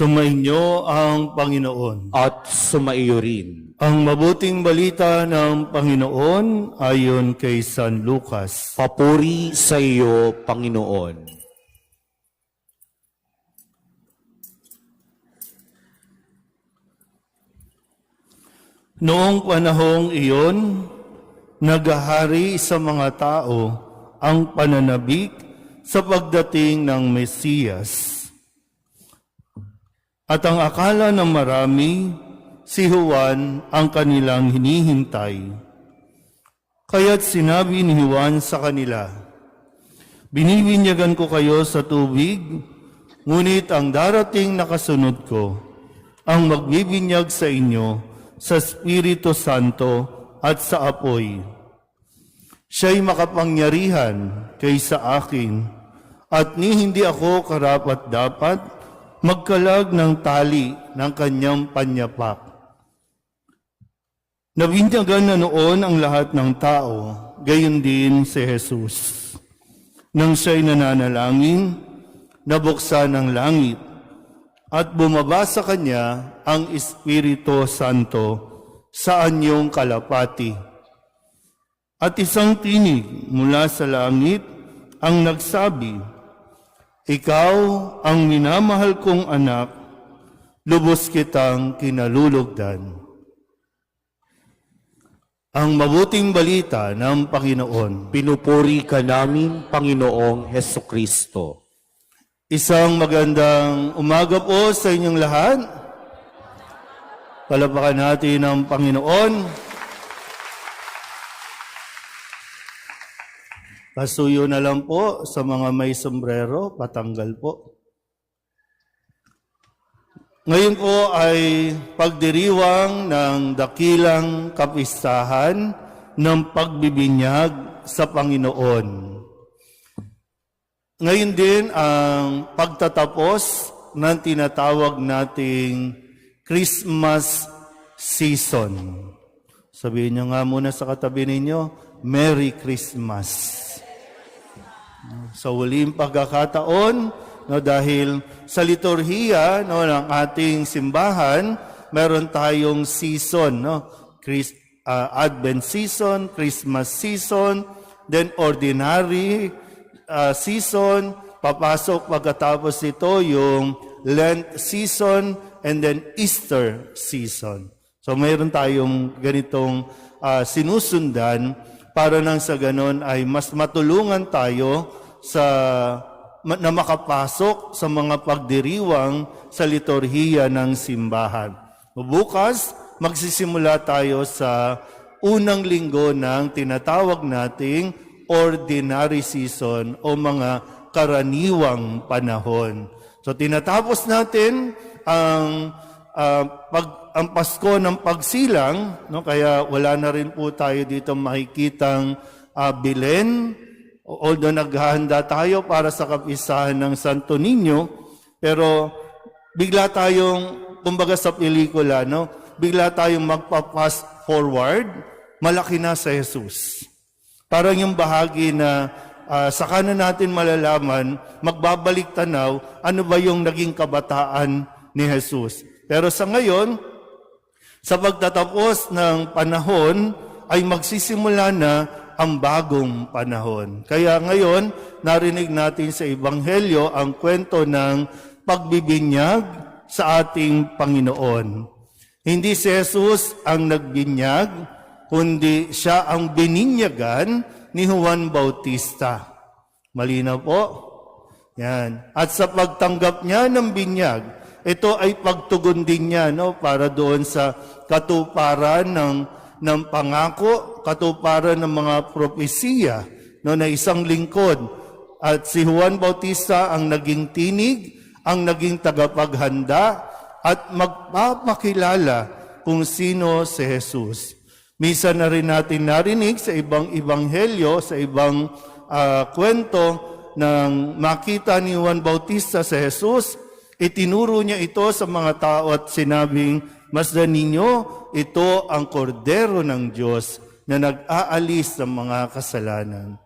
Sumainyo ang Panginoon. At sumaiyo rin. Ang mabuting balita ng Panginoon ayon kay San Lucas. Papuri sa iyo, Panginoon. Noong panahong iyon, naghahari sa mga tao ang pananabik sa pagdating ng Mesiyas. At ang akala ng marami, si Juan ang kanilang hinihintay. Kaya't sinabi ni Juan sa kanila, "Binibinyagan ko kayo sa tubig, ngunit ang darating na kasunod ko, ang magbibinyag sa inyo sa Espiritu Santo at sa apoy. Siya'y makapangyarihan kaysa akin, at ni hindi ako karapat-dapat magkalag ng tali ng kanyang panyapak." Nabinyagan na noon ang lahat ng tao, gayon din si Jesus. Nang siya'y nananalangin, nabuksan ang langit, at bumaba sa kanya ang Espiritu Santo sa anyong kalapati. At isang tinig mula sa langit ang nagsabi, "Ikaw ang minamahal kong anak, lubos kitang kinalulugdan." Ang mabuting balita ng Panginoon. Pinupuri ka namin, Panginoong Hesukristo. Isang magandang umaga po sa inyong lahat. Palapakan natin ang Panginoon. Pasuyo na lang po sa mga may sombrero, patanggal po. Ngayon po ay pagdiriwang ng dakilang kapistahan ng pagbibinyag sa Panginoon. Ngayon din ang pagtatapos ng tinatawag nating Christmas season. Sabihin niyo nga muna sa katabi ninyo, Merry Christmas. Sa huling pagkakataon, dahil sa liturhiya ng ating simbahan, meron tayong season, Advent season, Christmas season, then ordinary season, papasok pagkatapos ito yung Lent season, and then Easter season. So mayroon tayong ganitong sinusundan para nang sa ganon ay mas matulungan tayo na makapasok sa mga pagdiriwang sa liturhiya ng simbahan. Bukas, magsisimula tayo sa unang linggo ng tinatawag nating ordinary season o mga karaniwang panahon. So tinatapos natin ang Pasko ng pagsilang, kaya wala na rin po tayo dito makikitang Belen. Although naghahanda tayo para sa kapistahan ng Santo Niño, pero bigla tayong, kumbaga sa pelikula, bigla tayong magpa-fast forward, malaki na sa Jesus. Parang yung bahagi na saka na natin malalaman, magbabalik tanaw, ano ba yung naging kabataan ni Jesus. Pero sa ngayon, sa pagtatapos ng panahon, ay magsisimula na ang bagong panahon. Kaya ngayon, narinig natin sa Ebanghelyo ang kwento ng pagbibinyag sa ating Panginoon. Hindi si Jesus ang nagbinyag, kundi siya ang bininyagan ni Juan Bautista. Malinaw po? Yan. At sa pagtanggap niya ng binyag, ito ay pagtugon din niya para doon sa katuparan ng pangako, katuparan ng mga propesiya na isang lingkod. At si Juan Bautista ang naging tinig, ang naging tagapaghanda, at magpapakilala kung sino si Jesus. Minsan na rin natin narinig sa ibang ebanghelyo, sa ibang kwento, nang makita ni Juan Bautista si Jesus, itinuro niya ito sa mga tao at sinabing, "Masdan ninyo, ito ang kordero ng Diyos na nag-aalis ng mga kasalanan."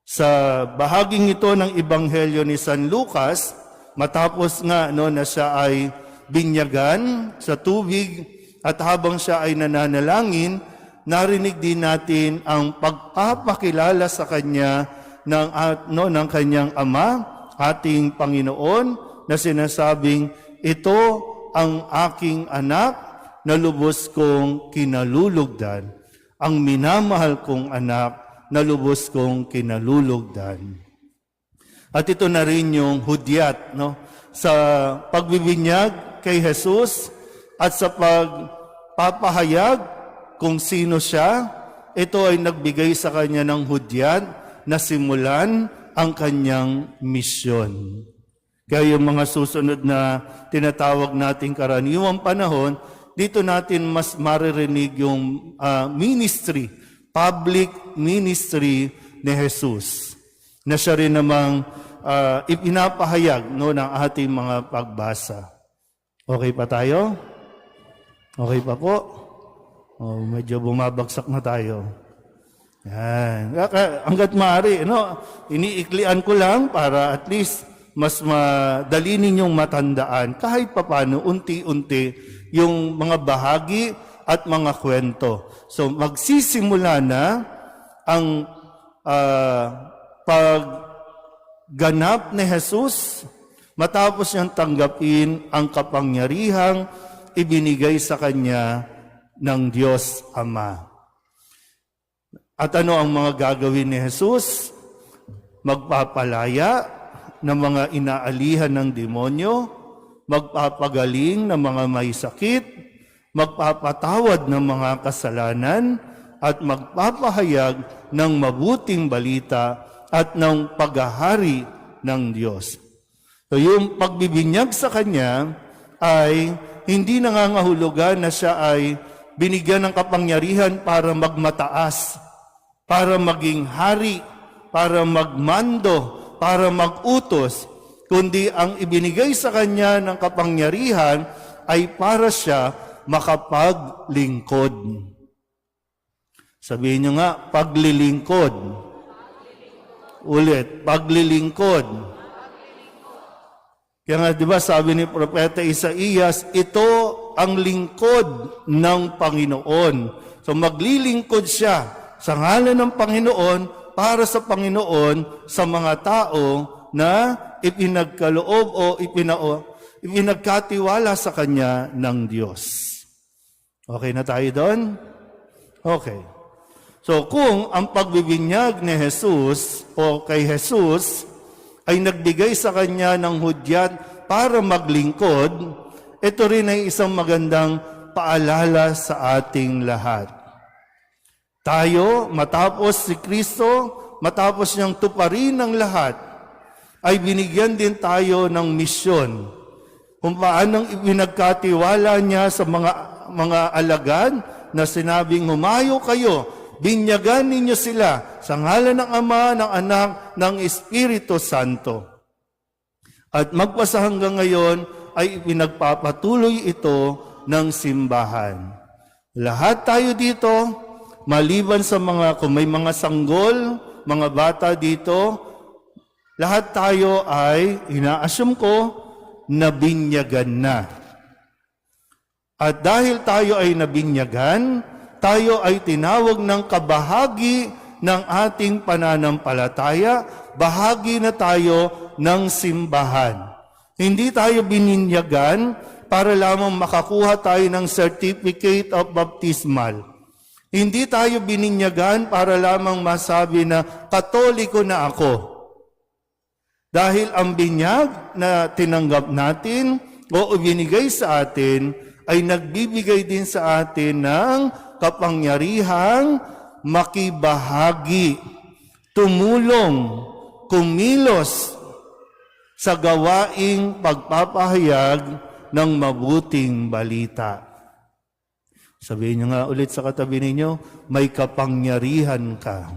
Sa bahaging ito ng Ebanghelyo ni San Lucas, matapos nga no, na siya ay binyagan sa tubig at habang siya ay nananalangin, narinig din natin ang pagpapakilala sa kanya ng kanyang Ama, ating Panginoon, na sinasabing, ito ang aking anak na lubos kong kinalulugdan, ang minamahal kong anak na lubos kong kinalulugdan. At ito na rin yung hudyat, no? Sa pagbibinyag kay Jesus at sa pagpapahayag kung sino siya, ito ay nagbigay sa kanya ng hudyat na simulan ang kanyang misyon. Kaya yung mga susunod na tinatawag nating karaniwang panahon, dito natin mas maririnig yung ministry, public ministry ni Jesus, na siya rin namang ipinapahayag no, ng ating mga pagbasa. Okay pa tayo? Okay pa po? Medyo bumabagsak na tayo. Yan. Hanggat maaari, no, iniiklian ko lang para at least mas madali ninyong matandaan kahit papano, unti-unti, yung mga bahagi at mga kwento. So, magsisimula na ang pagganap ni Jesus matapos niyang tanggapin ang kapangyarihang ibinigay sa kanya ng Diyos Ama. At ano ang mga gagawin ni Jesus? Magpapalaya ng mga inaalihan ng demonyo, magpapagaling ng mga may sakit, magpapatawad ng mga kasalanan, at magpapahayag ng mabuting balita at ng paghahari ng Diyos. So yung pagbibinyag sa Kanya ay hindi nangangahulugan na siya ay binigyan ng kapangyarihan para magmataas, para maging hari, para magmando, para mag-utos, kundi ang ibinigay sa kanya ng kapangyarihan ay para siya makapaglingkod. Sabihin niyo nga, paglilingkod. Ulit, paglilingkod. Kaya nga, di ba, sabi ni Propeta Isaías, ito ang lingkod ng Panginoon. So maglilingkod siya sa ngalan ng Panginoon, para sa Panginoon, sa mga tao na ipinagkaloob o ipinagkatiwala sa Kanya ng Diyos. Okay na tayo doon? Okay. So kung ang pagbibinyag ni Jesus o kay Jesus ay nagbigay sa Kanya ng hudyat para maglingkod, ito rin ay isang magandang paalala sa ating lahat. Tayo, matapos si Kristo, matapos niyang tuparin ang lahat, ay binigyan din tayo ng misyon. Kung paanong ipinagkatiwala niya sa mga alagad na sinabing, humayo kayo, binyagan ninyo sila sa ngalan ng Ama, ng Anak, ng Espiritu Santo. At magpasa hanggang ngayon ay ipinagpapatuloy ito ng simbahan. Lahat tayo dito, maliban sa kung may mga sanggol, mga bata dito, lahat tayo ay, ina-assume ko, nabinyagan na. At dahil tayo ay nabinyagan, tayo ay tinawag ng kabahagi ng ating pananampalataya, bahagi na tayo ng simbahan. Hindi tayo bininyagan para lamang makakuha tayo ng certificate of baptismal. Hindi tayo bininyagan para lamang masabi na Katoliko na ako. Dahil ang binyag na tinanggap natin o ibinigay sa atin ay nagbibigay din sa atin ng kapangyarihang makibahagi, tumulong, kumilos sa gawaing pagpapahayag ng mabuting balita. Sabihin niyo nga ulit sa katabi ninyo, may kapangyarihan ka.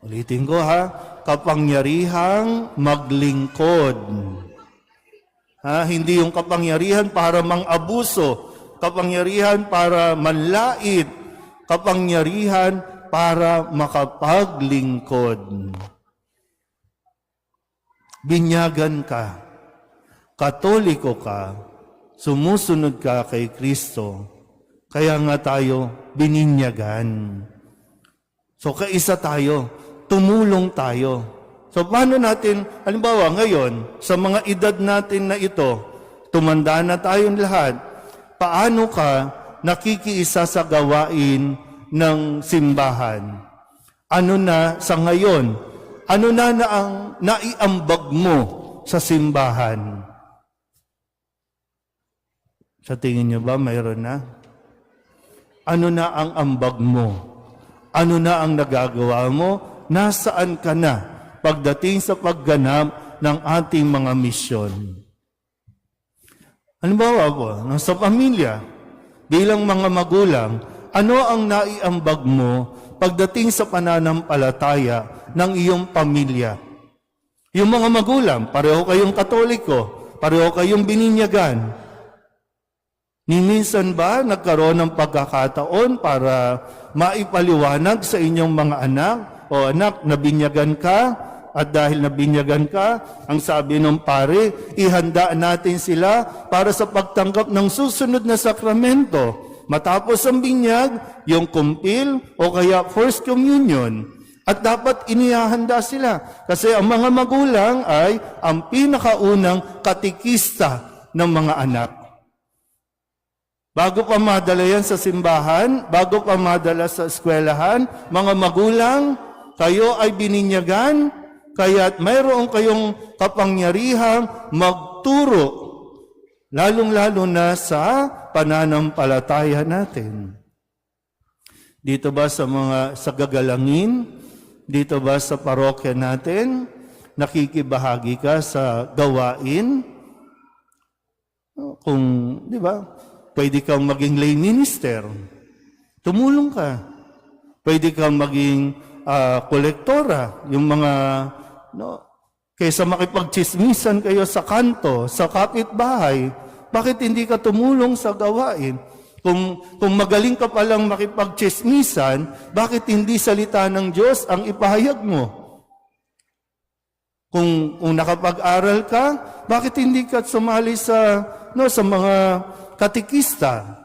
Ulitin ko ha, kapangyarihang maglingkod. Hindi yung kapangyarihan para mang-abuso, kapangyarihan para manlait, kapangyarihan para makapaglingkod. binyagan ka, Katoliko ka, sumusunod ka kay Kristo, kaya nga tayo bininyagan. So kaisa tayo, tumulong tayo. So paano natin, halimbawa ngayon, sa mga edad natin na ito, tumanda na tayong lahat, paano ka nakikiisa sa gawain ng simbahan? Ano na sa ngayon? Ano na ang naiambag mo sa simbahan? Sa tingin niyo ba mayroon na? Ano na ang ambag mo? Ano na ang nagagawa mo? Nasaan ka na pagdating sa pagganap ng ating mga misyon? Halimbawa po, sa pamilya, bilang mga magulang, ano ang naiambag mo pagdating sa pananampalataya ng iyong pamilya? Yung mga magulang, pareho kayong Katoliko, pareho kayong bininyagan. Minsan ba nagkaroon ng pagkakataon para maipaliwanag sa inyong mga anak, o anak, nabinyagan ka, at dahil nabinyagan ka, ang sabi ng pare, ihanda natin sila para sa pagtanggap ng susunod na sakramento. Matapos ang binyag, yung kumpil o kaya First Communion. At dapat inihahanda sila. Kasi ang mga magulang ay ang pinakaunang katikista ng mga anak. Bago pa madala yan sa simbahan, bago pa madala sa eskwelahan, mga magulang, kayo ay bininyagan, kaya't mayroon kayong kapangyarihang magturo, lalong-lalo na sa pananampalataya natin. Dito ba sa gagalangin, dito ba sa parokya natin, nakikibahagi ka sa gawain? Kung, di ba, pwede kang maging lay minister, tumulong ka. Pwede kang maging kolektora, yung mga, kaysa makipagchismisan kayo sa kanto, sa kapitbahay, bakit hindi ka tumulong sa gawain? Kung magaling ka palang makipagchismisan, bakit hindi salita ng Diyos ang ipahayag mo? Kung nakapag-aral ka, bakit hindi ka sumali sa mga katikista?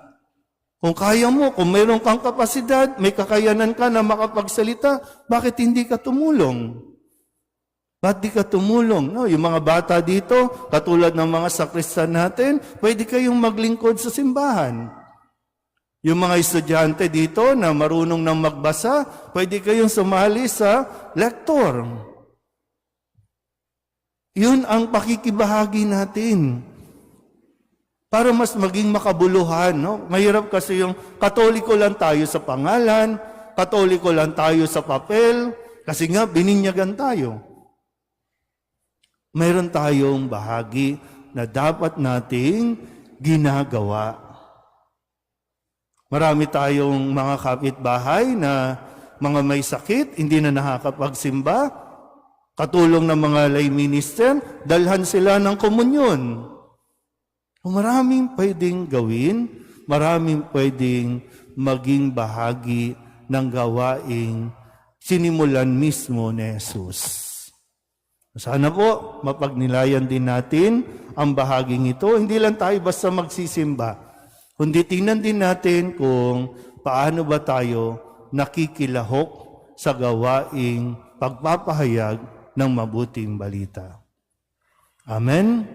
Kung kaya mo, kung mayroon kang kapasidad, may kakayanan ka na makapagsalita, bakit hindi ka tumulong? Ba't di ka tumulong? Yung mga bata dito, katulad ng mga sakristan natin, pwede kayong maglingkod sa simbahan. Yung mga estudyante dito na marunong nang magbasa, pwede kayong sumali sa lektor. Yun ang pakikibahagi natin. Para mas maging makabuluhan. Mahirap kasi yung Katoliko lang tayo sa pangalan, Katoliko lang tayo sa papel, kasi nga bininyagan tayo. Mayroon tayong bahagi na dapat nating ginagawa. Marami tayong mga kapitbahay na mga may sakit, hindi na nakakapagsimba. Katulong ng mga lay minister, dalhan sila ng komunyon. Maraming pwedeng gawin, maraming pwedeng maging bahagi ng gawaing sinimulan mismo ni Jesus. Sana po, mapagnilayan din natin ang bahaging ito. Hindi lang tayo basta magsisimba, kundi tingnan din natin kung paano ba tayo nakikilahok sa gawaing pagpapahayag ng mabuting balita. Amen?